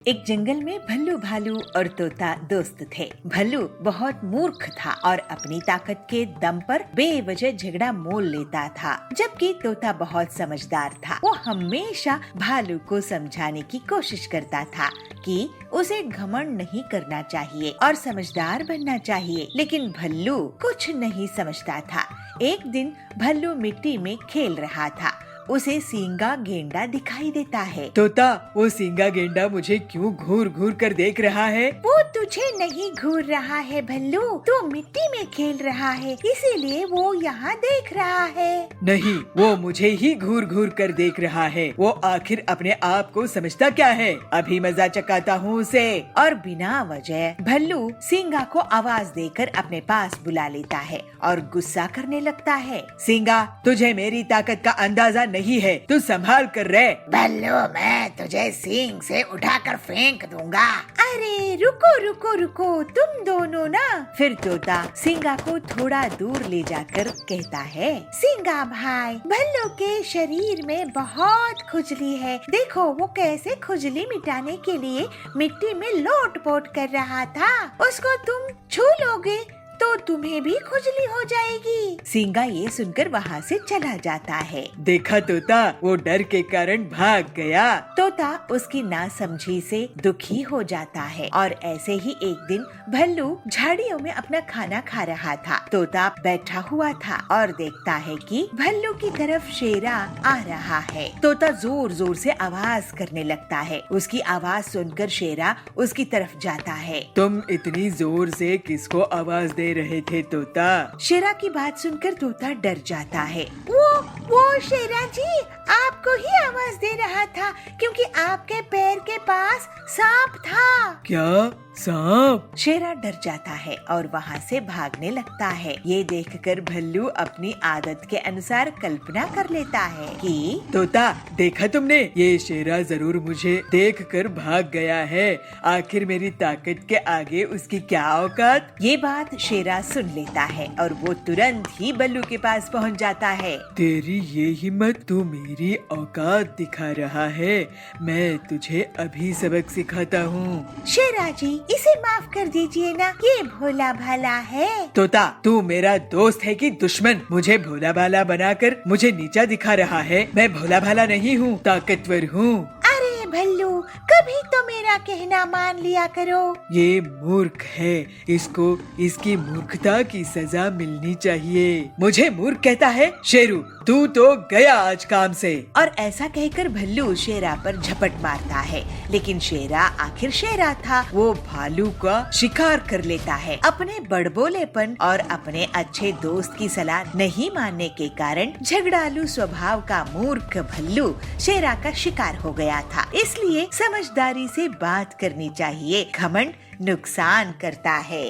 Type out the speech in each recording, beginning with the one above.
एक जंगल में भल्लू भालू और तोता दोस्त थे। भल्लू बहुत मूर्ख था और अपनी ताकत के दम पर बेवजह झगड़ा मोल लेता था, जबकि तोता बहुत समझदार था। वो हमेशा भालू को समझाने की कोशिश करता था कि उसे घमंड नहीं करना चाहिए और समझदार बनना चाहिए, लेकिन भल्लू कुछ नहीं समझता था। एक दिन भल्लू मिट्टी में खेल रहा था। उसे सींगा गेंडा दिखाई देता है। तोता, वो सींगा गेंडा मुझे क्यों घूर घूर कर देख रहा है? वो तुझे नहीं घूर रहा है भल्लू, तू मिट्टी में खेल रहा है, इसीलिए वो यहाँ देख रहा है। नहीं, वो मुझे ही घूर घूर कर देख रहा है। वो आखिर अपने आप को समझता क्या है? अभी मजा चकाता हूँ उसे। और बिना वजह भल्लू सींगा को आवाज देकर अपने पास बुला लेता है और गुस्सा करने लगता है। सींगा, तुझे मेरी ताकत का अंदाजा नहीं है, तू संभाल कर रहे। भल्लू, मैं तुझे सींग से उठाकर फेंक दूंगा। अरे रुको रुको रुको, तुम दोनों ना। फिर तोता सींगा को थोड़ा दूर ले जाकर कहता है, सींगा भाई, भल्लू के शरीर में बहुत खुजली है। देखो वो कैसे खुजली मिटाने के लिए मिट्टी में लोट-पोट कर रहा था। उसको तुम छू लोगे तो तुम्हें भी खुजली हो जाएगी। सींगा ये सुनकर वहाँ से चला जाता है। देखा तोता, वो डर के कारण भाग गया। तोता उसकी नासमझी से दुखी हो जाता है। और ऐसे ही एक दिन भल्लू झाड़ियों में अपना खाना खा रहा था। तोता बैठा हुआ था और देखता है कि भल्लू की तरफ शेरा आ रहा है। तोता जोर जोर से आवाज करने लगता है। उसकी आवाज सुनकर शेरा उसकी तरफ जाता है। तुम इतनी जोर से किसको आवाज दे रहे थे तोता? शेरा की बात सुनकर तोता डर जाता है। वो शेरा जी आपको ही आवाज दे रहा था, क्योंकि आपके पैर के पास सांप था। क्या? सांप? शेरा डर जाता है और वहाँ से भागने लगता है। ये देखकर भल्लू अपनी आदत के अनुसार कल्पना कर लेता है कि तोता, देखा तुमने, ये शेरा जरूर मुझे देखकर भाग गया है। आखिर मेरी ताकत के आगे उसकी क्या औकात? ये बात शेरा सुन लेता है और वो तुरंत ही भल्लू के पास पहुँच जाता है। तेरी ये हिम्मत, तू मेरी औकात दिखा रहा है। मैं तुझे अभी सबक सिखाता हूँ। शेरा जी, इसे माफ कर दीजिए ना, ये भोला भाला है। तोता, तू मेरा दोस्त है कि दुश्मन? मुझे भोला भाला बनाकर मुझे नीचा दिखा रहा है। मैं भोला भाला नहीं हूँ, ताकतवर हूँ। अरे भल्लू, कभी तो मेरा कहना मान लिया करो। ये मूर्ख है, इसको इसकी मूर्खता की सजा मिलनी चाहिए। मुझे मूर्ख कहता है? शेरू, तू तो गया आज काम से। और ऐसा कहकर भल्लू शेरा पर झपट मारता है, लेकिन शेरा आखिर शेरा था। वो भालू का शिकार कर लेता है। अपने बड़बोलेपन और अपने अच्छे दोस्त की सलाह नहीं मानने के कारण झगड़ालू स्वभाव का मूर्ख भल्लू शेरा का शिकार हो गया था। इसलिए समझदारी से बात करनी चाहिए। घमंड नुकसान करता है।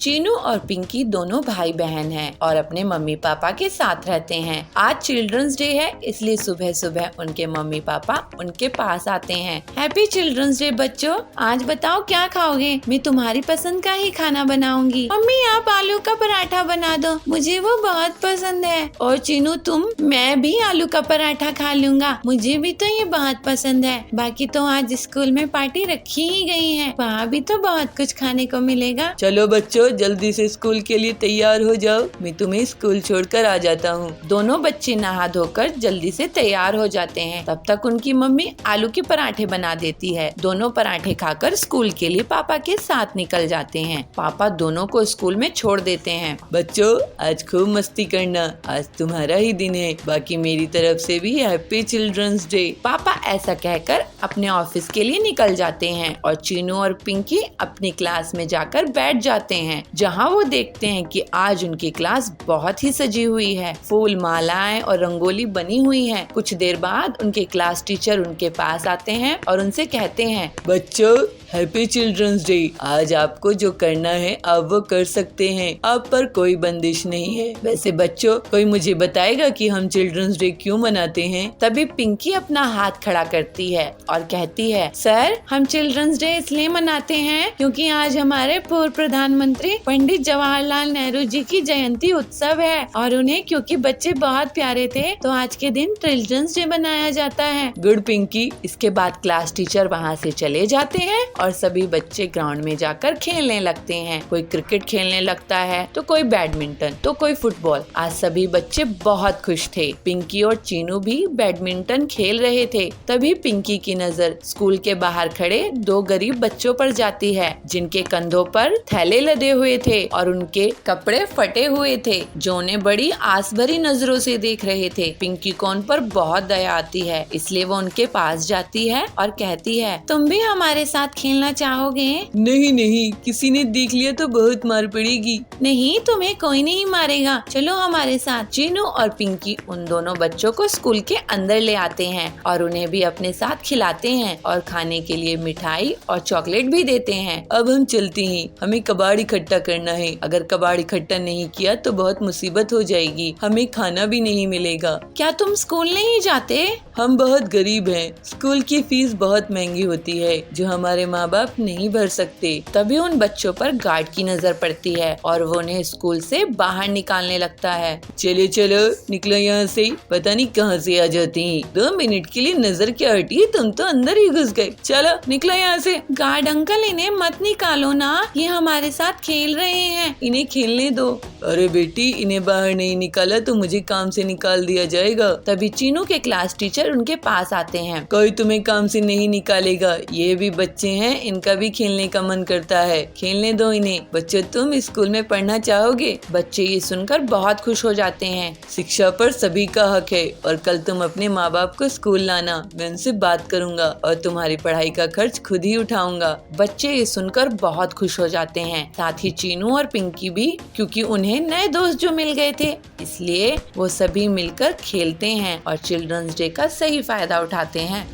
चीनू और पिंकी दोनों भाई बहन हैं और अपने मम्मी पापा के साथ रहते हैं। आज चिल्ड्रंस डे है, इसलिए सुबह सुबह उनके मम्मी पापा उनके पास आते हैं। हैप्पी चिल्ड्रंस डे बच्चों, आज बताओ क्या खाओगे? मैं तुम्हारी पसंद का ही खाना बनाऊंगी। मम्मी आप आलू का पराठा बना दो, मुझे वो बहुत पसंद है। और चीनू तुम? मैं भी आलू का पराठा खा लूंगा, मुझे भी तो ये बहुत पसंद है। बाकी तो आज स्कूल में पार्टी रखी ही गई है, वहाँ भी तो बहुत कुछ खाने को मिलेगा। चलो बच्चों, जल्दी से स्कूल के लिए तैयार हो जाओ, मैं तुम्हें स्कूल छोड़कर आ जाता हूँ। दोनों बच्चे नहा धोकर जल्दी से तैयार हो जाते हैं। तब तक उनकी मम्मी आलू के पराठे बना देती है। दोनों पराठे खाकर स्कूल के लिए पापा के साथ निकल जाते हैं। पापा दोनों को स्कूल में छोड़ देते हैं। बच्चों, आज खूब मस्ती करना, आज तुम्हारा ही दिन है। बाकी मेरी तरफ से भी हैप्पी चिल्ड्रंस डे। पापा ऐसा कहकर अपने ऑफिस के लिए निकल जाते हैं और चीनू और पिंकी अपनी क्लास में जाकर बैठ जाते हैं, जहां वो देखते हैं कि आज उनकी क्लास बहुत ही सजी हुई है। फूल मालाएं और रंगोली बनी हुई है। कुछ देर बाद उनके क्लास टीचर उनके पास आते हैं और उनसे कहते हैं, बच्चों, हैप्पी चिल्ड्रंस डे। आज आपको जो करना है आप वो कर सकते हैं, आप पर कोई बंदिश नहीं है। वैसे बच्चों, कोई मुझे बताएगा कि हम चिल्ड्रंस डे क्यों मनाते हैं? तभी पिंकी अपना हाथ खड़ा करती है और कहती है, सर, हम चिल्ड्रंस डे इसलिए मनाते हैं क्योंकि आज हमारे पूर्व प्रधानमंत्री पंडित जवाहरलाल नेहरू जी की जयंती उत्सव है और उन्हें क्योंकि बच्चे बहुत प्यारे थे तो आज के दिन चिल्ड्रंस डे मनाया जाता है। गुड पिंकी। इसके बाद क्लास टीचर वहाँ से चले जाते हैं और सभी बच्चे ग्राउंड में जाकर खेलने लगते हैं। कोई क्रिकेट खेलने लगता है तो कोई बैडमिंटन तो कोई फुटबॉल। आज सभी बच्चे बहुत खुश थे। पिंकी और चीनू भी बैडमिंटन खेल रहे थे। तभी पिंकी की नजर स्कूल के बाहर खड़े 2 गरीब बच्चों पर जाती है जिनके कंधों पर थैले लदे हुए थे और उनके कपड़े फटे हुए थे, जो उन्हें बड़ी आस भरी नजरों से देख रहे थे। पिंकी को उन पर बहुत दया आती है, इसलिए वो उनके पास जाती है और कहती है, तुम भी हमारे साथ खेलना चाहोगे? नहीं नहीं, किसी ने देख लिया तो बहुत मार पड़ेगी। नहीं, तुम्हें कोई नहीं मारेगा, चलो हमारे साथ। चीनू और पिंकी उन दोनों बच्चों को स्कूल के अंदर ले आते हैं और उन्हें भी अपने साथ खिलाते हैं और खाने के लिए मिठाई और चॉकलेट भी देते हैं। अब हम चलते हैं, हमें कबाड़ इकट्ठा करना है। अगर कबाड़ इकट्ठा नहीं किया तो बहुत मुसीबत हो जाएगी, हमें खाना भी नहीं मिलेगा। क्या तुम स्कूल नहीं जाते? हम बहुत गरीब हैं, स्कूल की फीस बहुत महंगी होती है जो हमारे माँ बाप नहीं भर सकते। तभी उन बच्चों पर गार्ड की नजर पड़ती है और वो उन्हें स्कूल से बाहर निकालने लगता है। चलो चलो निकलो यहाँ से, पता नहीं कहाँ से आ जाते हैं। 2 मिनट के लिए नजर क्या हटी, तुम तो अंदर ही घुस गए। चलो निकलो यहाँ से। गार्ड अंकल, इन्हें मत निकालो ना, ये हमारे साथ खेल रहे हैं, इन्हें खेलने दो। अरे बेटी, इन्हें बाहर नहीं निकाला तो मुझे काम से निकाल दिया जाएगा। तभी चीनू के क्लास टीचर उनके पास आते हैं। कोई तुम्हें काम से नहीं निकालेगा, ये भी बच्चे हैं, इनका भी खेलने का मन करता है, खेलने दो इन्हें। बच्चों, तुम स्कूल में पढ़ना चाहोगे? बच्चे ये सुनकर बहुत खुश हो जाते हैं। शिक्षा पर सभी का हक है और कल तुम अपने माँ बाप को स्कूल लाना, मैं उनसे बात करूँगा और तुम्हारी पढ़ाई का खर्च खुद ही उठाऊंगा। बच्चे ये सुनकर बहुत खुश हो जाते हैं, साथ ही चीनू और पिंकी भी, क्योंकि उन्हें नए दोस्त जो मिल गए थे, इसलिए वो सभी मिलकर खेलते हैं और चिल्ड्रंस डे का सही फायदा उठाते हैं।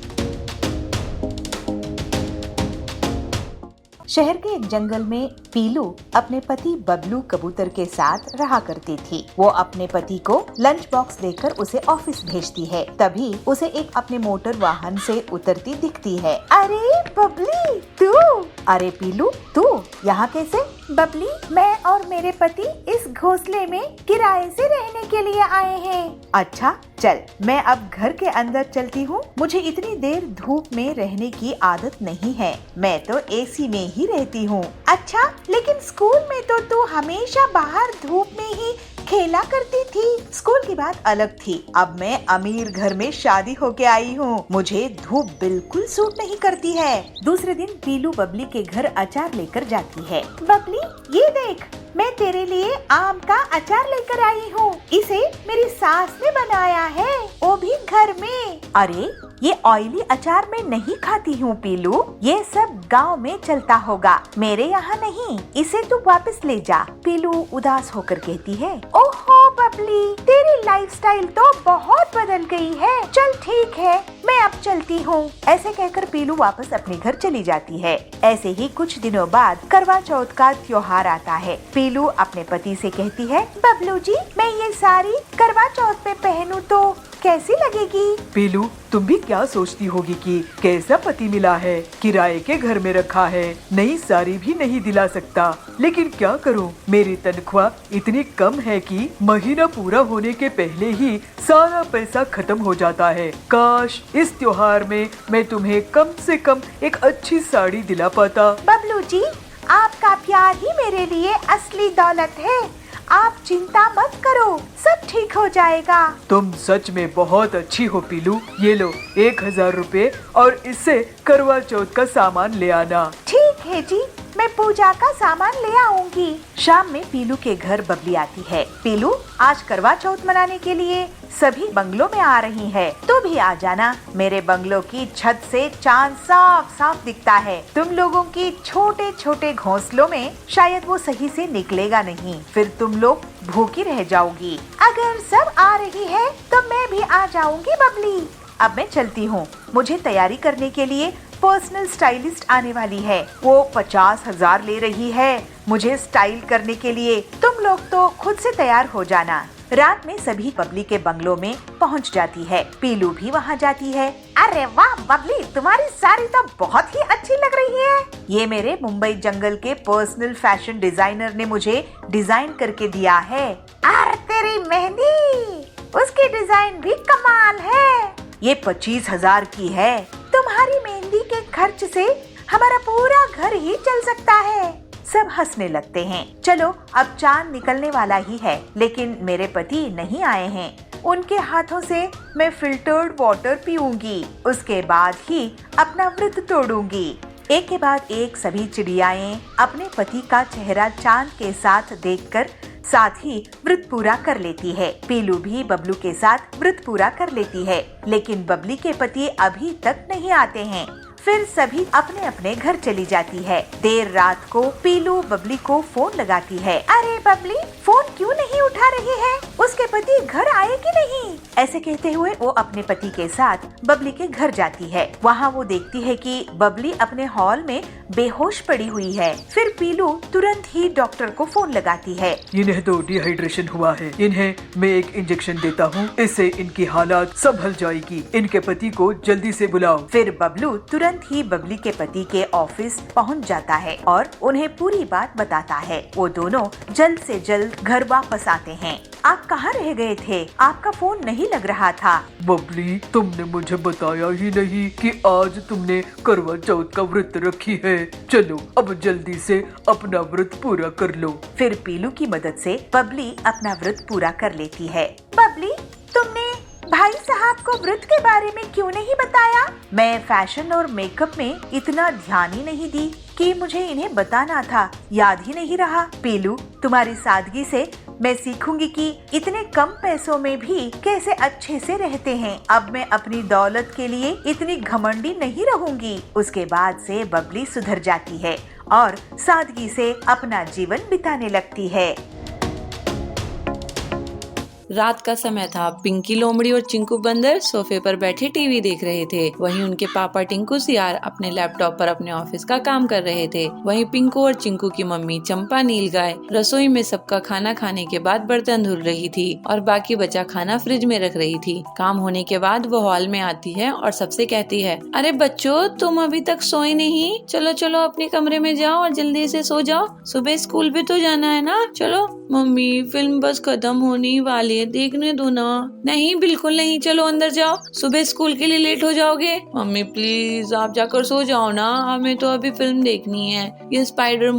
शहर के एक जंगल में पीलू अपने पति बबलू कबूतर के साथ रहा करती थी। वो अपने पति को लंच बॉक्स देकर उसे ऑफिस भेजती है। तभी उसे एक अपने मोटर वाहन से उतरती दिखती है। अरे बबली, तू? अरे पीलू, तू यहाँ कैसे? बबली, मैं और मेरे पति इस घोंसले में किराए से रहने के लिए आए हैं। अच्छा, चल मैं अब घर के अंदर चलती हूँ। मुझे इतनी देर धूप में रहने की आदत नहीं है, मैं तो एसी में ही रहती हूँ। अच्छा, लेकिन स्कूल में तो तू हमेशा बाहर धूप में ही खेला करती थी। स्कूल की बात अलग थी, अब मैं अमीर घर में शादी होके आई हूँ, मुझे धूप बिल्कुल सूट नहीं करती है। दूसरे दिन पीलू बबली के घर अचार लेकर जाती है। बबली, ये देख, मैं तेरे लिए आम का अचार लेकर आई हूँ। इसे मेरी सास ने बनाया है, वो भी घर में। अरे, ये ऑयली अचार मैं नहीं खाती हूँ पीलू, ये सब गांव में चलता होगा, मेरे यहाँ नहीं। इसे तू वापस ले जा। पीलू उदास होकर कहती है। ओहो बबली, तेरी लाइफस्टाइल तो बहुत बदल गई है। चल ठीक है, मैं अब चलती हूँ। ऐसे कहकर पीलू वापस अपने घर चली जाती है। ऐसे ही कुछ दिनों बाद करवा चौथ का त्योहार आता है। पीलू अपने पति से कहती है, बबलू जी, मैं ये साड़ी करवा चौथ में पहनूं तो कैसी लगेगी? पीलू, तुम भी क्या सोचती होगी कि कैसा पति मिला है, किराए के घर में रखा है, नई साड़ी भी नहीं दिला सकता। लेकिन क्या करूं, मेरी तनख्वाह इतनी कम है कि महीना पूरा होने के पहले ही सारा पैसा खत्म हो जाता है। काश इस त्योहार में मैं तुम्हें कम से कम एक अच्छी साड़ी दिला पाता। बबलू जी, आपका प्यार ही मेरे लिए असली दौलत है, आप चिंता मत करो, सब ठीक हो जाएगा। तुम सच में बहुत अच्छी हो पीलू। ये लो 1000 रुपए और इससे करवा चौथ का सामान ले आना। ठीक है जी, मैं पूजा का सामान ले आऊंगी। शाम में पीलू के घर बबली आती है। पीलू, आज करवा चौथ मनाने के लिए सभी बंगलों में आ रही है, तो भी आ जाना। मेरे बंगलों की छत से चांद साफ साफ दिखता है। तुम लोगों की छोटे छोटे घोंसलों में शायद वो सही से निकलेगा नहीं, फिर तुम लोग भूखी रह जाओगी। अगर सब आ रही है तो मैं भी आ जाऊंगी बबली। अब मैं चलती हूँ, मुझे तैयारी करने के लिए पर्सनल स्टाइलिस्ट आने वाली है। वो 50,000 ले रही है मुझे स्टाइल करने के लिए। तुम लोग तो खुद से तैयार हो जाना। रात में सभी बबली के बंगलों में पहुंच जाती है। पीलू भी वहां जाती है। अरे वाह बबली, तुम्हारी साड़ी तो बहुत ही अच्छी लग रही है। ये मेरे मुंबई जंगल के पर्सनल फैशन डिजाइनर ने मुझे डिजाइन करके दिया है। अरे तेरी मेहंदी, उसकी डिजाइन भी कमाल है। ये 25,000 की है। तुम्हारी मेहंदी के खर्च से हमारा पूरा घर ही चल सकता है। सब हंसने लगते हैं। चलो अब चांद निकलने वाला ही है, लेकिन मेरे पति नहीं आए हैं। उनके हाथों से मैं फिल्टर्ड वाटर पीऊंगी, उसके बाद ही अपना व्रत तोड़ूंगी। एक के बाद एक सभी चिड़ियाएं अपने पति का चेहरा चांद के साथ देखकर साथ ही व्रत पूरा कर लेती है। पीलू भी बबलू के साथ व्रत पूरा कर लेती है, लेकिन बबली के पति अभी तक नहीं आते हैं। फिर सभी अपने अपने घर चली जाती है। देर रात को पीलू बबली को फोन लगाती है। अरे बबली, फोन क्यों नहीं उठा रही है? उसके पति घर आए कि नहीं? ऐसे कहते हुए वो अपने पति के साथ बबली के घर जाती है। वहाँ वो देखती है कि बबली अपने हॉल में बेहोश पड़ी हुई है। फिर पीलू तुरंत ही डॉक्टर को फोन लगाती है। इन्हें तो डिहाइड्रेशन हुआ है। इन्हें मैं एक इंजेक्शन देता हूँ, इससे इनकी हालात संभल जाएगी। इनके पति को जल्दी से बुलाओ। फिर बबलू तुरंत ही बबली के पति के ऑफिस पहुंच जाता है और उन्हें पूरी बात बताता है। वो दोनों जल्द से जल्द घर वापस आते हैं। आप कहाँ रह गए थे? आपका फोन नहीं लग रहा था। बबली, तुमने मुझे बताया ही नहीं कि आज तुमने करवा चौथ का व्रत रखी है। चलो अब जल्दी से अपना व्रत पूरा कर लो। फिर पीलू की मदद से बबली अपना व्रत पूरा कर लेती है। बबली, तुमने भाई साहब को व्रत के बारे में क्यों नहीं बताया? मैं फैशन और मेकअप में इतना ध्यान ही नहीं दी कि मुझे इन्हें बताना था, याद ही नहीं रहा। पीलू, तुम्हारी सादगी से मैं सीखूंगी कि इतने कम पैसों में भी कैसे अच्छे से रहते हैं। अब मैं अपनी दौलत के लिए इतनी घमंडी नहीं रहूंगी। उसके बाद से बबली सुधर जाती है और सादगी से अपना जीवन बिताने लगती है। रात का समय था। पिंकी लोमड़ी और चिंकू बंदर सोफे पर बैठे टीवी देख रहे थे। वहीं उनके पापा टिंकू सियार अपने लैपटॉप पर अपने ऑफिस का काम कर रहे थे। वहीं पिंकू और चिंकू की मम्मी चंपा नीलगाय रसोई में सबका खाना खाने के बाद बर्तन धुल रही थी और बाकी बचा खाना फ्रिज में रख रही थी। काम होने के बाद वो हॉल में आती है और सबसे कहती है, अरे बच्चों, तुम अभी तक सोए नहीं? चलो चलो अपने कमरे में जाओ और जल्दी से सो जाओ, सुबह स्कूल भी तो जाना है ना। चलो। मम्मी, फिल्म बस खत्म होने वाली है, देखने दो ना। नहीं, बिल्कुल नहीं, चलो अंदर जाओ, सुबह स्कूल के लिए लेट हो जाओगे। मम्मी प्लीज आप जाकर सो जाओ ना, हमें तो अभी फिल्म देखनी है। ये स्पाइडर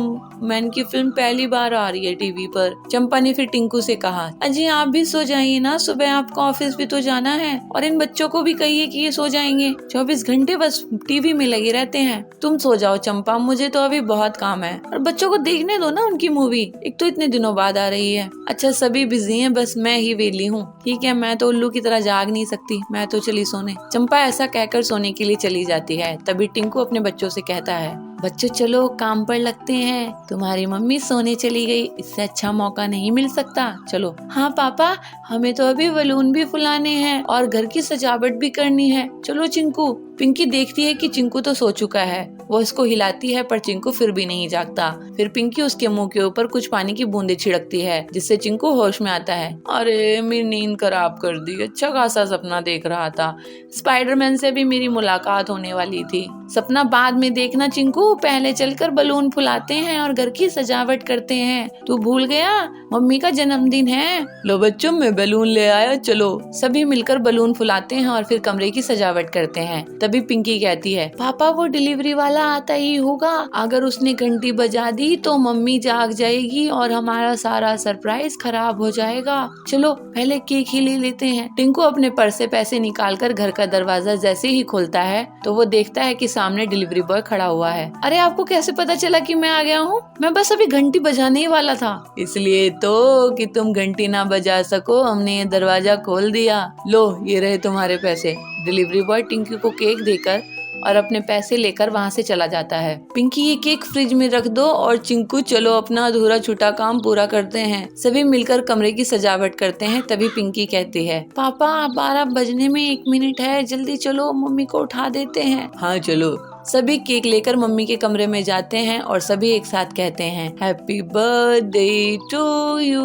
मैन की फिल्म पहली बार आ रही है टीवी पर। चंपा ने फिर टिंकू से कहा, अजी आप भी सो जाइए ना, सुबह आपको ऑफिस भी तो जाना है। और इन बच्चों को भी कहिए कि ये सो जाएंगे, 24 घंटे बस टीवी में लगे रहते हैं। तुम सो जाओ चंपा, मुझे तो अभी बहुत काम है। और बच्चों को देखने दो ना उनकी मूवी, एक तो इतने दिनों बाद आ रही है। अच्छा सभी बिजी हैं, बस मैं ही वेली हूँ। ठीक है, मैं तो उल्लू की तरह जाग नहीं सकती, मैं तो चली सोने। चंपा ऐसा कहकर सोने के लिए चली जाती है। तभी टिंकू अपने बच्चों से कहता है, बच्चों चलो काम पर लगते हैं, तुम्हारी मम्मी सोने चली गई, इससे अच्छा मौका नहीं मिल सकता। चलो। हाँ पापा, हमें तो अभी बलून भी फुलाने हैं और घर की सजावट भी करनी है। चलो चिंकू। पिंकी देखती है कि चिंकू तो सो चुका है। वो इसको हिलाती है पर चिंकू फिर भी नहीं जागता। फिर पिंकी उसके मुंह के ऊपर कुछ पानी की बूंदें छिड़कती है, जिससे चिंकू होश में आता है। अरे मेरी नींद खराब कर दी, अच्छा खासा सपना देख रहा था, स्पाइडरमैन से भी मेरी मुलाकात होने वाली थी। सपना बाद में देखना चिंकू, पहले चलकर बलून फुलाते हैं और घर की सजावट करते हैं। तू भूल गया, मम्मी का जन्मदिन है। लो बच्चों, मैं बलून ले आया, चलो। सभी मिलकर बलून फुलाते हैं और फिर कमरे की सजावट करते हैं। तभी पिंकी कहती है, पापा वो डिलीवरी वाला आता ही होगा, अगर उसने घंटी बजा दी तो मम्मी जाग जाएगी और हमारा सारा सरप्राइज खराब हो जाएगा। चलो पहले केक ही ले लेते हैं। टिंकू अपने पर्स से पैसे निकालकर घर का दरवाजा जैसे ही खोलता है तो वो देखता है कि सामने डिलीवरी बॉय खड़ा हुआ है। अरे आपको कैसे पता चला कि मैं आ गया हूँ? मैं बस अभी घंटी बजाने ही वाला था। इसलिए तो कि तुम घंटी ना बजा सको, हमने ये दरवाजा खोल दिया। लो ये रहे तुम्हारे पैसे। डिलीवरी बॉय टिंकू को केक देकर और अपने पैसे लेकर वहाँ से चला जाता है। पिंकी, ये केक फ्रिज में रख दो और चिंकू चलो अपना अधूरा छूटा काम पूरा करते हैं। सभी मिलकर कमरे की सजावट करते हैं। तभी पिंकी कहती है, पापा 12 बजने में 1 मिनट है, जल्दी चलो, मम्मी को उठा देते हैं। हाँ चलो। सभी केक लेकर मम्मी के कमरे में जाते हैं और सभी एक साथ कहते हैं happy birthday to you,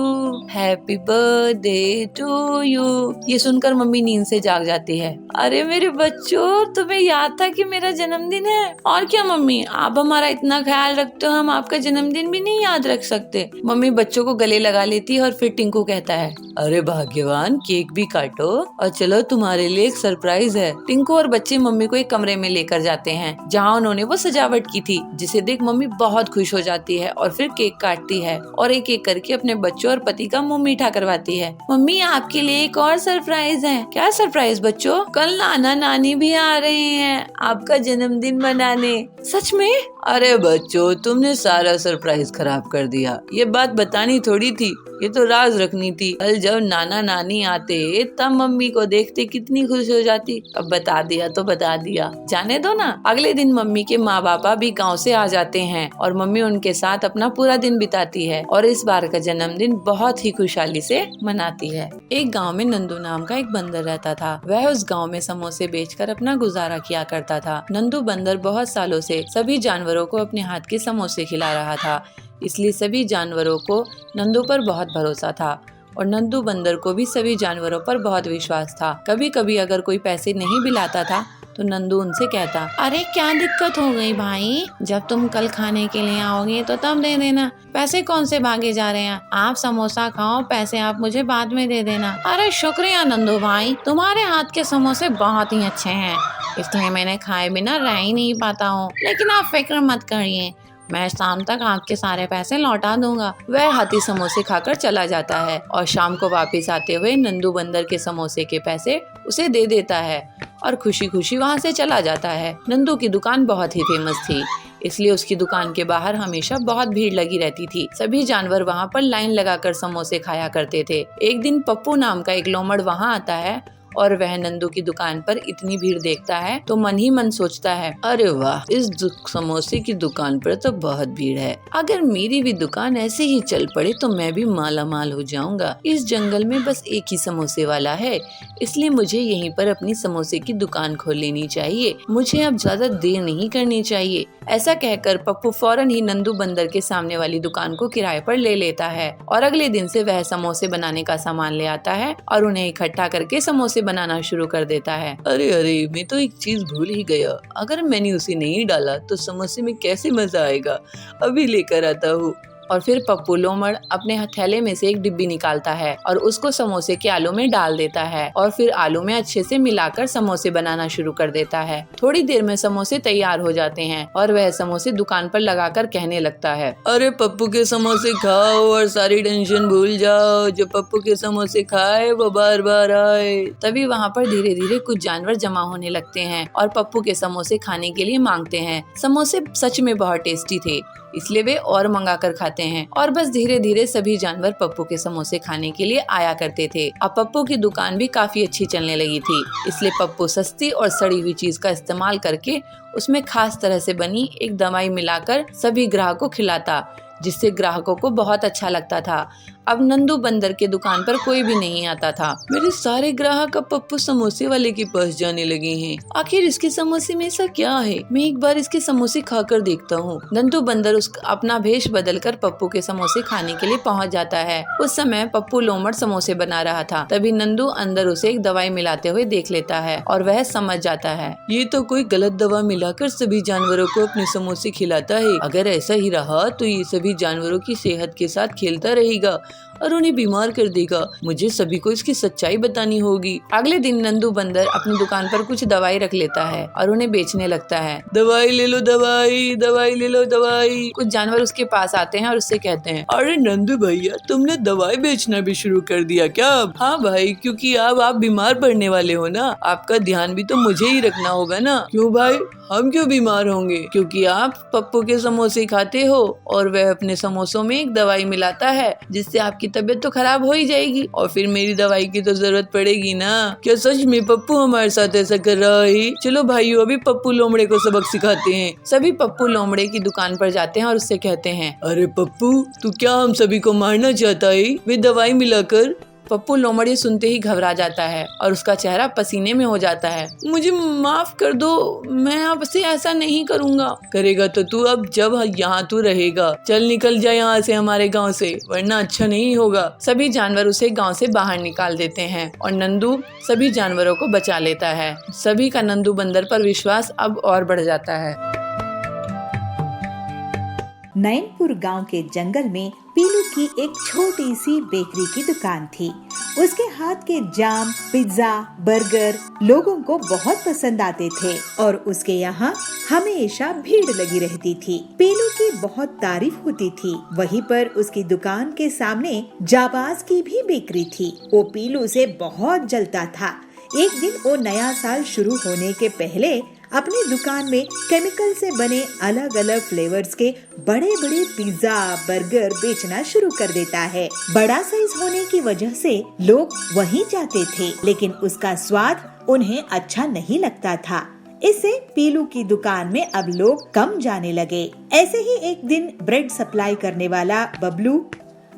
happy birthday to you. ये सुनकर मम्मी नींद से जाग जाती है। अरे मेरे बच्चों, तुम्हें याद था कि मेरा जन्मदिन है? और क्या मम्मी, आप हमारा इतना ख्याल रखते हो, हम आपका जन्मदिन भी नहीं याद रख सकते? मम्मी बच्चों को गले लगा लेती है और फिर टिंकू कहता है अरे भाग्यवान, केक भी काटो और चलो तुम्हारे लिए एक सरप्राइज है। टिंकू और बच्चे मम्मी को एक कमरे में लेकर जाते हैं जहाँ उन्होंने वो सजावट की थी, जिसे देख मम्मी बहुत खुश हो जाती है और फिर केक काटती है और एक एक करके अपने बच्चों और पति का मुंह मीठा करवाती है। मम्मी आपके लिए एक और सरप्राइज है। क्या सरप्राइज बच्चों? कल नाना नानी भी आ रहे हैं आपका जन्मदिन मनाने। सच में? अरे बच्चों, तुमने सारा सरप्राइज खराब कर दिया। ये बात बतानी थोड़ी थी, ये तो राज रखनी थी। कल जब नाना नानी आते तब मम्मी को देखते कितनी खुश हो जाती। अब बता दिया तो बता दिया, जाने दो ना। अगले दिन मम्मी के माँ बापा भी गांव से आ जाते हैं और मम्मी उनके साथ अपना पूरा दिन बिताती है और इस बार का जन्मदिन बहुत ही खुशहाली से मनाती है। एक गांव में नंदू नाम का एक बंदर रहता था। वह उस गांव में समोसे बेचकर अपना गुजारा किया करता था। नंदू बंदर बहुत सालों से सभी जानवरों को अपने हाथ के समोसे खिला रहा था, इसलिए सभी जानवरों को नंदू पर बहुत भरोसा था और नंदू बंदर को भी सभी जानवरों पर बहुत विश्वास था। कभी कभी अगर कोई पैसे नहीं भी लाता था तो नंदू उनसे कहता, अरे क्या दिक्कत हो गई भाई, जब तुम कल खाने के लिए आओगे तो तब दे देना, पैसे कौन से भागे जा रहे हैं, आप समोसा खाओ, पैसे आप मुझे बाद में दे देना। अरे शुक्रिया नंदू भाई, तुम्हारे हाथ के समोसे बहुत ही अच्छे हैं, इसलिए मैंने खाए बिना रह ही नहीं पाता हूँ, लेकिन आप फिक्र मत करिए, मैं शाम तक आपके सारे पैसे लौटा दूंगा। वह हाथी समोसे खाकर चला जाता है और शाम को वापस आते हुए नंदू बंदर के समोसे के पैसे उसे दे देता है और खुशी खुशी वहाँ से चला जाता है। नंदू की दुकान बहुत ही फेमस थी, इसलिए उसकी दुकान के बाहर हमेशा बहुत भीड़ लगी रहती थी। सभी जानवर वहाँ पर लाइन लगाकर समोसे खाया करते थे। एक दिन पप्पू नाम का एक लोमड़ वहाँ आता है और वह नंदू की दुकान पर इतनी भीड़ देखता है तो मन ही मन सोचता है, अरे वाह, इस समोसे की दुकान पर तो बहुत भीड़ है, अगर मेरी भी दुकान ऐसे ही चल पड़े तो मैं भी माला माल हो जाऊंगा। इस जंगल में बस एक ही समोसे वाला है, इसलिए मुझे यहीं पर अपनी समोसे की दुकान खोल लेनी चाहिए, मुझे अब ज्यादा देर नहीं करनी चाहिए। ऐसा कहकर पप्पू फौरन ही नंदू बंदर के सामने वाली दुकान को किराए पर ले लेता है और अगले दिन से वह समोसे बनाने का सामान ले आता है और उन्हें इकट्ठा करके समोसे बनाना शुरू कर देता है। अरे मैं तो एक चीज भूल ही गया, अगर मैंने उसे नहीं डाला तो समोसे में कैसे मजा आएगा, अभी लेकर आता हूँ। और फिर पप्पू लोमड़ अपने थैले में से एक डिब्बी निकालता है और उसको समोसे के आलू में डाल देता है और फिर आलू में अच्छे से मिलाकर समोसे बनाना शुरू कर देता है। थोड़ी देर में समोसे तैयार हो जाते हैं और वह समोसे दुकान पर लगाकर कहने लगता है, अरे पप्पू के समोसे खाओ और सारी टेंशन भूल जाओ, जो पप्पू के समोसे खाए वो बार बार आए। तभी वहाँ पर धीरे धीरे कुछ जानवर जमा होने लगते हैं और पप्पू के समोसे खाने के लिए मांगते हैं। समोसे सच में बहुत टेस्टी थे, इसलिए वे और मंगा कर खाते हैं और बस धीरे धीरे सभी जानवर पप्पू के समोसे खाने के लिए आया करते थे। अब पप्पू की दुकान भी काफी अच्छी चलने लगी थी, इसलिए पप्पू सस्ती और सड़ी हुई चीज का इस्तेमाल करके उसमें खास तरह से बनी एक दवाई मिलाकर सभी ग्राहकों को खिलाता, जिससे ग्राहकों को बहुत अच्छा लगता था। अब नंदू बंदर के दुकान पर कोई भी नहीं आता था। मेरे सारे ग्राहक अब पप्पू समोसे वाले के पास जाने लगे हैं, आखिर इसके समोसे में ऐसा क्या है, मैं एक बार इसके समोसे खाकर देखता हूँ। नंदू बंदर अपना भेष बदलकर पप्पू के समोसे खाने के लिए पहुँच जाता है। उस समय पप्पू लोमड़ समोसे बना रहा था, तभी नंदू अंदर उसे एक दवाई मिलाते हुए देख लेता है और वह समझ जाता है, ये तो कोई गलत दवा मिलाकर सभी जानवरों को अपने समोसे खिलाता है। अगर ऐसा ही रहा तो ये सभी जानवरों की सेहत के साथ खेलता रहेगा और उन्हें बीमार कर देगा। मुझे सभी को इसकी सच्चाई बतानी होगी। अगले दिन नंदू बंदर अपनी दुकान पर कुछ दवाई रख लेता है और उन्हें बेचने लगता है। दवाई ले लो दवाई, दवाई ले लो दवाई। कुछ जानवर उसके पास आते हैं और उससे कहते हैं, अरे नंदू भैया, तुमने दवाई बेचना भी शुरू कर दिया क्या? हाँ भाई, क्योंकि अब आप बीमार पड़ने वाले हो ना, आपका ध्यान भी तो मुझे ही रखना होगा ना। क्यों भाई, हम क्यों बीमार होंगे? क्योंकि आप पप्पू के समोसे खाते हो और वह अपने समोसों में एक दवाई मिलाता है, जिससे आपकी तबीयत तो खराब हो ही जाएगी और फिर मेरी दवाई की तो जरूरत पड़ेगी ना। क्या सच में पप्पू हमारे साथ ऐसा कर रहा है? चलो भाइयों, अभी पप्पू लोमड़े को सबक सिखाते हैं। सभी पप्पू लोमड़े की दुकान पर जाते हैं और उससे कहते हैं, अरे पप्पू, तू क्या हम सभी को मारना चाहता है? वे दवाई मिलाकर पप्पू लोमड़ी सुनते ही घबरा जाता है और उसका चेहरा पसीने में हो जाता है। मुझे माफ कर दो, मैं अब से ऐसा नहीं करूँगा। करेगा तो तू अब जब यहाँ तू रहेगा। चल निकल जा यहाँ से, हमारे गाँव से, वरना अच्छा नहीं होगा। सभी जानवर उसे गाँव से बाहर निकाल देते हैं और नंदू सभी जानवरों को बचा लेता है। सभी का नंदू बंदर पर विश्वास अब और बढ़ जाता है। नैनपुर गांव के जंगल में पीलू की एक छोटी सी बेकरी की दुकान थी। उसके हाथ के जाम, पिज्जा, बर्गर लोगों को बहुत पसंद आते थे और उसके यहाँ हमेशा भीड़ लगी रहती थी। पीलू की बहुत तारीफ होती थी। वहीं पर उसकी दुकान के सामने जाबाज की भी बेकरी थी। वो पीलू से बहुत जलता था। एक दिन वो नया साल शुरू होने के पहले अपनी दुकान में केमिकल से बने अलग अलग फ्लेवर्स के बड़े बड़े पिज्जा, बर्गर बेचना शुरू कर देता है। बड़ा साइज होने की वजह से लोग वहीं जाते थे, लेकिन उसका स्वाद उन्हें अच्छा नहीं लगता था। इससे पीलू की दुकान में अब लोग कम जाने लगे। ऐसे ही एक दिन ब्रेड सप्लाई करने वाला बबलू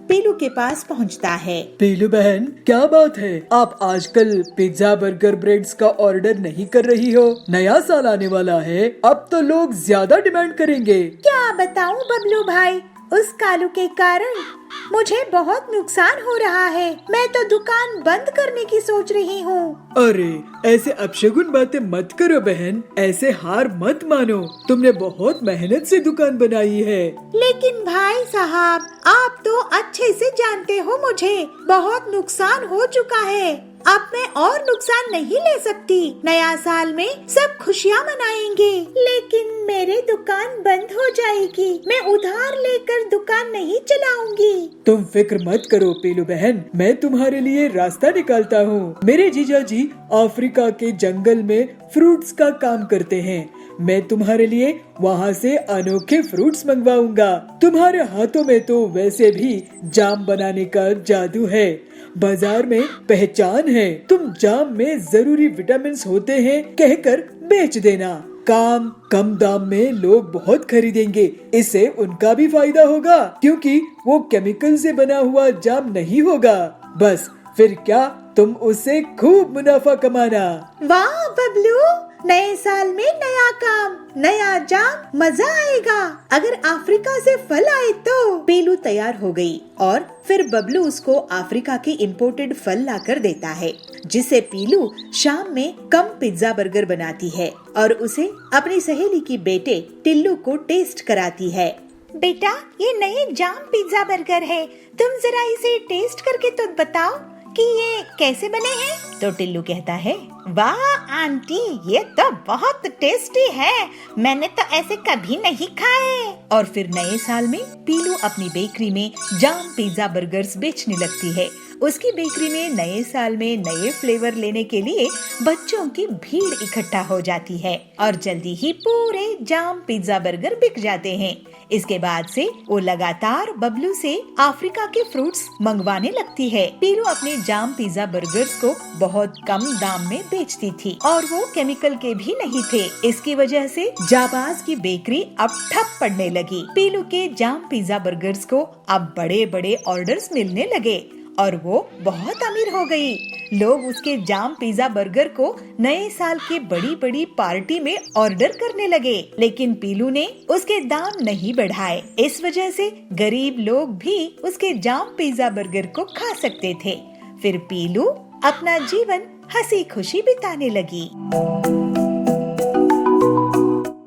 पीलू के पास पहुंचता है। पीलू बहन, क्या बात है, आप आजकल पिज्जा, बर्गर, ब्रेड्स का ऑर्डर नहीं कर रही हो? नया साल आने वाला है, अब तो लोग ज्यादा डिमांड करेंगे। क्या बताऊं बबलू भाई, उस कालू के कारण मुझे बहुत नुकसान हो रहा है। मैं तो दुकान बंद करने की सोच रही हूँ। अरे ऐसे अपशगुन बातें मत करो बहन, ऐसे हार मत मानो। तुमने बहुत मेहनत से दुकान बनाई है। लेकिन भाई साहब, आप तो अच्छे से जानते हो मुझे बहुत नुकसान हो चुका है। अब मैं और नुकसान नहीं ले सकती। नया साल में सब खुशियाँ मनाएंगे, लेकिन मेरी दुकान बंद हो जाएगी। मैं उधार लेकर दुकान नहीं चलाऊंगी। तुम फिक्र मत करो पीलू बहन, मैं तुम्हारे लिए रास्ता निकालता हूँ। मेरे जीजा जी अफ्रीका के जंगल में फ्रूट्स का काम करते हैं। मैं तुम्हारे लिए वहाँ से अनोखे फ्रूट्स मंगवाऊंगा। तुम्हारे हाथों में तो वैसे भी जाम बनाने का जादू है, बाजार में पहचान है। तुम जाम में जरूरी विटामिन होते हैं कहकर बेच देना। काम कम दाम में लोग बहुत खरीदेंगे, इससे उनका भी फायदा होगा क्योंकि वो केमिकल से बना हुआ जाम नहीं होगा। बस फिर क्या, तुम उससे खूब मुनाफा कमाना। वाह बबलू, नए साल में नया काम, नया जाम, मजा आएगा। अगर अफ्रीका से फल आए तो। पीलू तैयार हो गई और फिर बबलू उसको अफ्रीका के इंपोर्टेड फल लाकर देता है, जिससे पीलू शाम में कम पिज्जा बर्गर बनाती है और उसे अपनी सहेली की बेटे टिल्लू को टेस्ट कराती है। बेटा, ये नए जाम पिज्जा बर्गर है, तुम जरा इसे टेस्ट करके तो बताओ कि ये कैसे बने हैं। तो टिल्लू कहता है, वाह आंटी, ये तो बहुत टेस्टी है, मैंने तो ऐसे कभी नहीं खाए। और फिर नए साल में पीलू अपनी बेकरी में जाम पिज्जा बर्गर्स बेचने लगती है। उसकी बेकरी में नए साल में नए फ्लेवर लेने के लिए बच्चों की भीड़ इकट्ठा हो जाती है और जल्दी ही पूरे जाम पिज्जा बर्गर बिक जाते हैं। इसके बाद से वो लगातार बबलू से अफ्रीका के फ्रूट्स मंगवाने लगती है। पीलू अपने जाम पिज्जा बर्गर्स को बहुत कम दाम में बेचती थी और वो केमिकल के भी नहीं थे। इसकी वजह से जाबाज की बेकरी अब ठप पड़ने लगी। पीलू के जाम पिज्जा बर्गर्स को अब बड़े बड़े ऑर्डर्स मिलने लगे और वो बहुत अमीर हो गई। लोग उसके जाम पिज्जा बर्गर को नए साल की बड़ी बड़ी पार्टी में ऑर्डर करने लगे, लेकिन पीलू ने उसके दाम नहीं बढ़ाए। इस वजह से गरीब लोग भी उसके जाम पिज्जा बर्गर को खा सकते थे। फिर पीलू अपना जीवन हंसी खुशी बिताने लगी।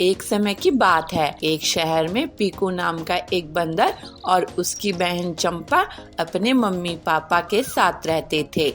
एक समय की बात है, एक शहर में पीकू नाम का एक बंदर और उसकी बहन चंपा अपने मम्मी पापा के साथ रहते थे।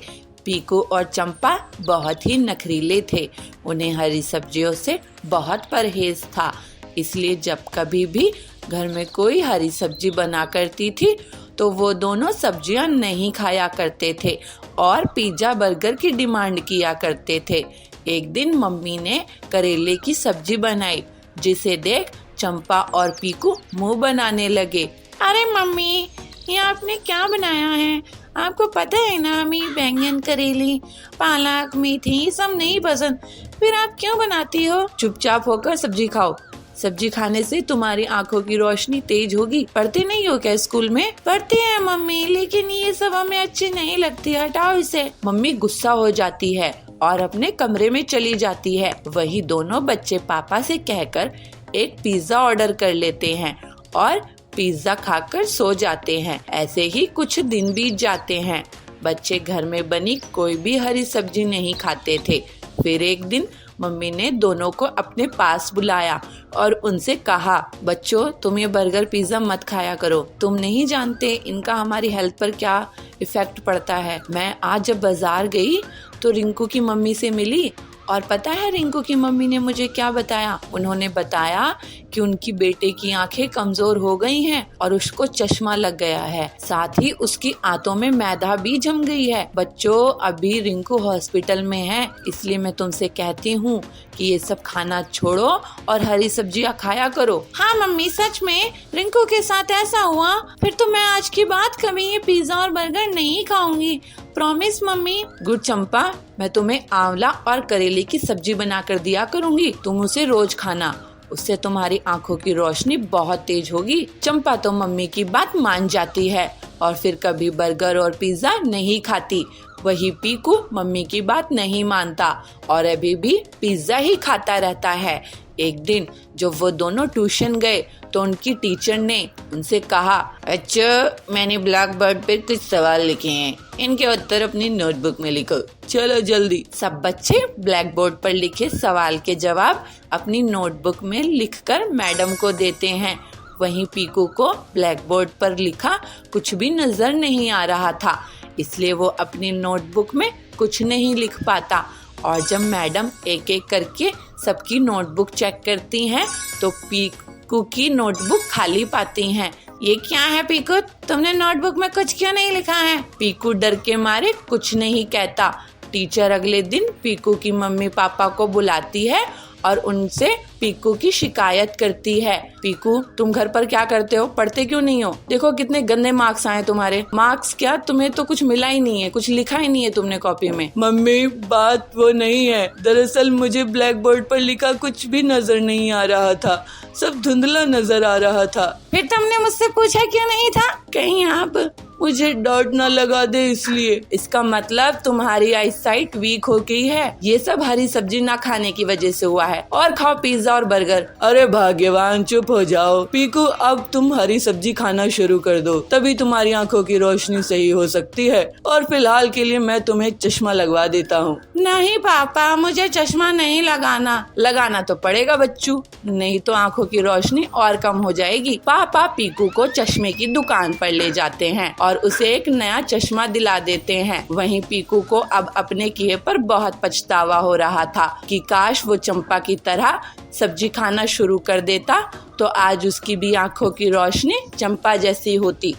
पीकू और चंपा बहुत ही नखरीले थे। उन्हें हरी सब्जियों से बहुत परहेज था, इसलिए जब कभी भी घर में कोई हरी सब्जी बना करती थी तो वो दोनों सब्जियां नहीं खाया करते थे और पिज्जा बर्गर की डिमांड किया करते थे। एक दिन मम्मी ने करेले की सब्जी बनाई, जिसे देख चंपा और पीकू मुंह बनाने लगे। अरे मम्मी, ये आपने क्या बनाया है? आपको पता है ना, हमें बैंगन, करेले, पालक, मेथी सब नहीं पसंद, फिर आप क्यों बनाती हो? चुपचाप होकर सब्जी खाओ। सब्जी खाने से तुम्हारी आंखों की रोशनी तेज होगी। पढ़ते नहीं हो क्या स्कूल में? पढ़ते हैं मम्मी, लेकिन ये सब हमें अच्छी नहीं लगती, हटाओ इसे। मम्मी गुस्सा हो जाती है और अपने कमरे में चली जाती है। वही दोनों बच्चे पापा से कहकर एक पिज्जा ऑर्डर कर लेते हैं और पिज्जा खाकर सो जाते हैं। ऐसे ही कुछ दिन बीत जाते हैं। बच्चे घर में बनी कोई भी हरी सब्जी नहीं खाते थे। फिर एक दिन मम्मी ने दोनों को अपने पास बुलाया और उनसे कहा, बच्चों तुम ये बर्गर पिज्जा मत खाया करो। तुम नहीं जानते इनका हमारी हेल्थ पर क्या इफेक्ट पड़ता है। मैं आज जब बाजार गई तो रिंकू की मम्मी से मिली और पता है रिंकू की मम्मी ने मुझे क्या बताया? उन्होंने बताया कि उनकी बेटे की आंखें कमजोर हो गई हैं और उसको चश्मा लग गया है। साथ ही उसकी आंतों में मैदा भी जम गई है। बच्चों अभी रिंकू हॉस्पिटल में है, इसलिए मैं तुमसे कहती हूँ कि ये सब खाना छोड़ो और हरी सब्जियाँ खाया करो। हाँ मम्मी, सच में रिंकू के साथ ऐसा हुआ? फिर तो मैं आज की बात कभी ये पिज्जा और बर्गर नहीं खाऊंगी। Promise mummy. गुड चंपा, मैं तुम्हें आंवला और करेले की सब्जी बना कर दिया करूंगी, तुम उसे रोज खाना। उससे तुम्हारी आंखों की रोशनी बहुत तेज होगी। चंपा तो मम्मी की बात मान जाती है और फिर कभी बर्गर और पिज्जा नहीं खाती। वही पीकू मम्मी की बात नहीं मानता और अभी भी पिज्जा ही खाता रहता है। एक दिन जब वो दोनों ट्यूशन गए तो उनकी टीचर ने उनसे कहा, अच्छा मैंने ब्लैक बोर्ड पे कुछ सवाल लिखे हैं, इनके उत्तर अपनी नोटबुक में लिखो, चलो जल्दी। सब बच्चे ब्लैक बोर्ड पर लिखे सवाल के जवाब अपनी नोटबुक में लिखकर मैडम को देते हैं। वहीं पीकू को ब्लैक बोर्ड पर लिखा कुछ भी नजर नहीं आ रहा था, इसलिए वो अपनी नोटबुक में कुछ नहीं लिख पाता। और जब मैडम एक एक करके सबकी नोटबुक चेक करती हैं तो पीकू की नोटबुक खाली पाती हैं। ये क्या है पीकू, तुमने नोटबुक में कुछ क्यों नहीं लिखा है? पीकू डर के मारे कुछ नहीं कहता। टीचर अगले दिन पीकू की मम्मी पापा को बुलाती है और उनसे पीकू की शिकायत करती है। पीकू तुम घर पर क्या करते हो, पढ़ते क्यों नहीं हो? देखो कितने गंदे मार्क्स आए तुम्हारे। मार्क्स क्या, तुम्हें तो कुछ मिला ही नहीं है, कुछ लिखा ही नहीं है तुमने कॉपी में। मम्मी बात वो नहीं है, दरअसल मुझे ब्लैक बोर्ड पर लिखा कुछ भी नजर नहीं आ रहा था, सब धुंधला नजर आ रहा था। फिर तुमने मुझसे पूछा क्यों नहीं था? कहीं आप मुझे डॉट ना लगा दे इसलिए। इसका मतलब तुम्हारी आईसाइट वीक हो गई है। ये सब हरी सब्जी ना खाने की वजह से हुआ है। और खाओ पिज्जा और बर्गर। अरे भाग्यवान चुप हो जाओ। पीकू अब तुम हरी सब्जी खाना शुरू कर दो, तभी तुम्हारी आंखों की रोशनी सही हो सकती है। और फिलहाल के लिए मैं तुम्हें चश्मा लगवा देता हूँ। नहीं पापा, मुझे चश्मा नहीं लगाना। लगाना तो पड़ेगा बच्चू, नहीं तो आंखों की रोशनी और कम हो जाएगी। पापा पीकू को चश्मे की दुकान पर ले जाते हैं और उसे एक नया चश्मा दिला देते हैं। वहीं पीकू को अब अपने किए पर बहुत पछतावा हो रहा था कि काश वो चंपा की तरह सब्जी खाना शुरू कर देता तो आज उसकी भी आंखों की रोशनी चंपा जैसी होती।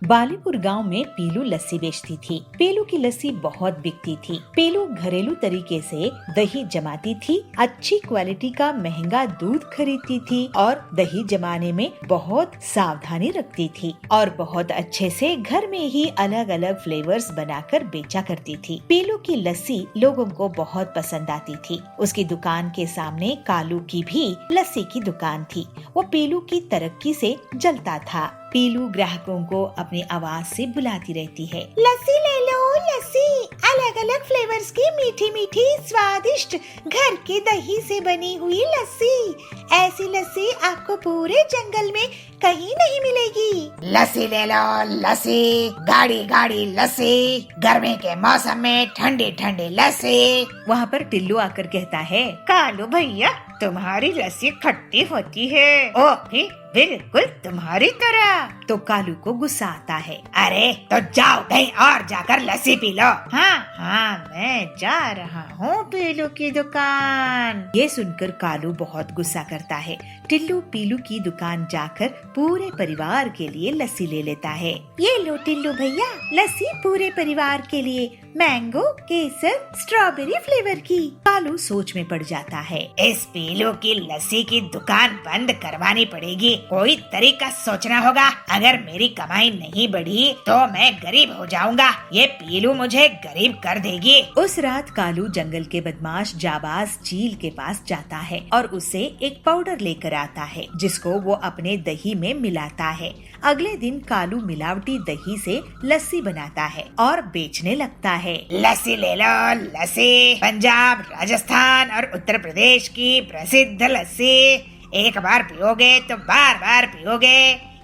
बालीपुर गांव में पीलू लस्सी बेचती थी। पीलू की लस्सी बहुत बिकती थी। पीलू घरेलू तरीके से दही जमाती थी, अच्छी क्वालिटी का महंगा दूध खरीदती थी और दही जमाने में बहुत सावधानी रखती थी और बहुत अच्छे से घर में ही अलग अलग फ्लेवर्स बनाकर बेचा करती थी। पीलू की लस्सी लोगों को बहुत पसंद आती थी। उसकी दुकान के सामने कालू की भी लस्सी की दुकान थी। वो पीलू की तरक्की से जलता था। पीलू ग्राहकों को अपनी आवाज से बुलाती रहती है, लस्सी ले लो लस्सी, अलग अलग फ्लेवर्स की मीठी मीठी स्वादिष्ट घर के दही से बनी हुई लस्सी। ऐसी लस्सी आपको पूरे जंगल में कहीं नहीं मिलेगी। लस्सी ले लो लस्सी, गाढ़ी गाढ़ी लस्सी, गर्मी के मौसम में ठंडी ठंडी लस्सी। वहाँ पर टिल्लू आकर कहता है, कालू भैया तुम्हारी लस्सी खट्टी होती है। ओ भी बिल्कुल तुम्हारी तरह। तो कालू को गुस्सा आता है। अरे तो जाओ कहीं और जाकर लस्सी पी लो। हाँ मैं जा रहा हूँ पीलू की दुकान। ये सुनकर कालू बहुत गुस्सा करता है। टिल्लू पीलू की दुकान जाकर पूरे परिवार के लिए लस्सी ले लेता है। ये लो टिल्लू भैया, लस्सी पूरे परिवार के लिए, मैंगो, केसर, स्ट्रॉबेरी फ्लेवर की। कालू सोच में पड़ जाता है। इस पीलू की लस्सी की दुकान बंद करवानी पड़ेगी। कोई तरीका सोचना होगा। अगर मेरी कमाई नहीं बढ़ी तो मैं गरीब हो जाऊंगा। ये पीलू मुझे गरीब कर देगी। उस रात कालू जंगल के बदमाश जाबाज चील के पास जाता है और उसे एक पाउडर लेकर आता है जिसको वो अपने दही में मिलाता है। अगले दिन कालू मिलावटी दही से लस्सी बनाता है और बेचने लगता है। लस्सी ले लो, लस्सी। पंजाब, राजस्थान और उत्तर प्रदेश की प्रसिद्ध लस्सी। एक बार पियोगे तो बार बार पियोगे।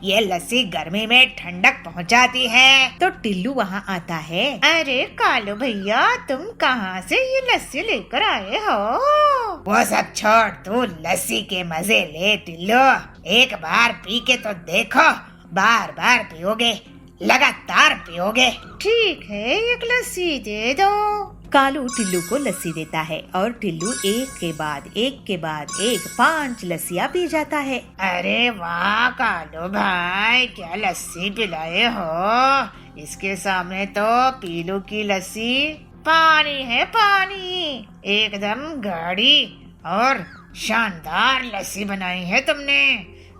ये लस्सी गर्मी में ठंडक पहुंचाती है। तो टिल्लू वहाँ आता है। अरे कालू भैया, तुम कहाँ से ये लस्सी लेकर आए हो? वो सब छोड़, तू लस्सी के मजे ले टिल्लू। एक बार पी के तो देखो, बार बार पियोगे, लगातार पियोगे। ठीक है, एक लस्सी दे दो। कालू टिल्लू को लस्सी देता है और टिल्लू एक के बाद एक 5 लस्सियाँ पी जाता है। अरे वाह कालू भाई, क्या लस्सी पिलाए हो। इसके सामने तो पीलू की लस्सी पानी है, पानी। एकदम गाढ़ी और शानदार लस्सी बनाई है तुमने।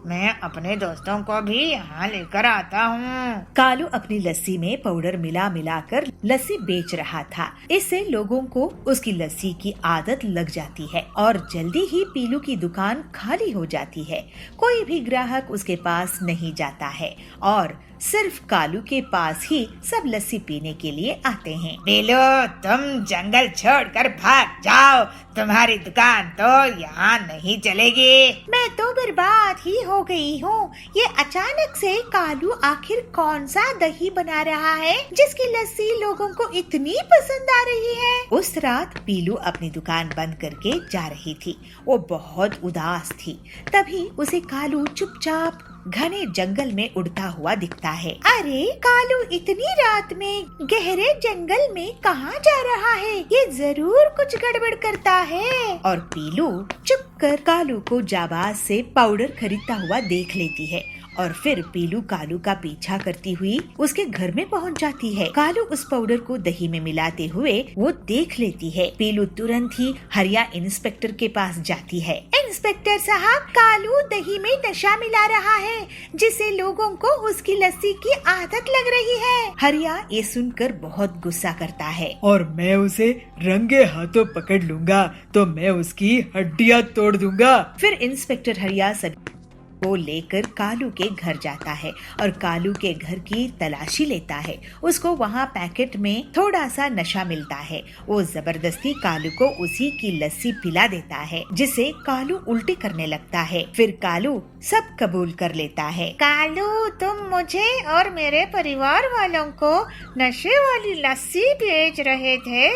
मैं अपने दोस्तों को भी यहाँ लेकर आता हूँ। कालू अपनी लस्सी में पाउडर मिला कर लस्सी बेच रहा था। इससे लोगों को उसकी लस्सी की आदत लग जाती है और जल्दी ही पीलू की दुकान खाली हो जाती है। कोई भी ग्राहक उसके पास नहीं जाता है और सिर्फ कालू के पास ही सब लस्सी पीने के लिए आते हैं। पीलू, तुम जंगल छोड़कर भाग जाओ। तुम्हारी दुकान तो यहाँ नहीं चलेगी। मैं तो बर्बाद ही हो गई हूँ। ये अचानक से कालू आखिर कौन सा दही बना रहा है जिसकी लस्सी लोगों को इतनी पसंद आ रही है। उस रात पीलू अपनी दुकान बंद करके जा रही थी। वो बहुत उदास थी। तभी उसे कालू चुपचाप घने जंगल में उड़ता हुआ दिखता है। अरे कालू इतनी रात में गहरे जंगल में कहाँ जा रहा है? ये जरूर कुछ गड़बड़ करता है। और पीलू चुपकर कालू को जाबाज से पाउडर खरीदता हुआ देख लेती है और फिर पीलू कालू का पीछा करती हुई उसके घर में पहुंच जाती है। कालू उस पाउडर को दही में मिलाते हुए वो देख लेती है। पीलू तुरंत ही हरिया इंस्पेक्टर के पास जाती है। इंस्पेक्टर साहब, कालू दही में नशा मिला रहा है जिससे लोगों को उसकी लस्सी की आदत लग रही है। हरिया ये सुनकर बहुत गुस्सा करता है। और मैं उसे रंगे हाथों पकड़ लूंगा तो मैं उसकी हड्डियां तोड़ दूंगा। फिर इंस्पेक्टर हरिया को लेकर कालू के घर जाता है और कालू के घर की तलाशी लेता है। उसको वहाँ पैकेट में थोड़ा सा नशा मिलता है। वो जबरदस्ती कालू को उसी की लस्सी पिला देता है जिससे कालू उल्टी करने लगता है। फिर कालू सब कबूल कर लेता है। कालू, तुम मुझे और मेरे परिवार वालों को नशे वाली लस्सी बेच रहे थे।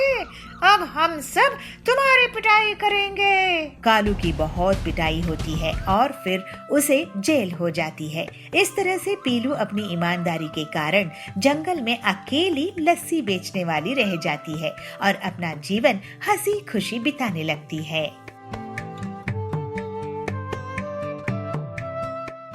अब हम सब तुम्हारी पिटाई करेंगे। कालू की बहुत पिटाई होती है और फिर उसे जेल हो जाती है। इस तरह से पीलू अपनी ईमानदारी के कारण जंगल में अकेली लस्सी बेचने वाली रह जाती है और अपना जीवन हंसी खुशी बिताने लगती है।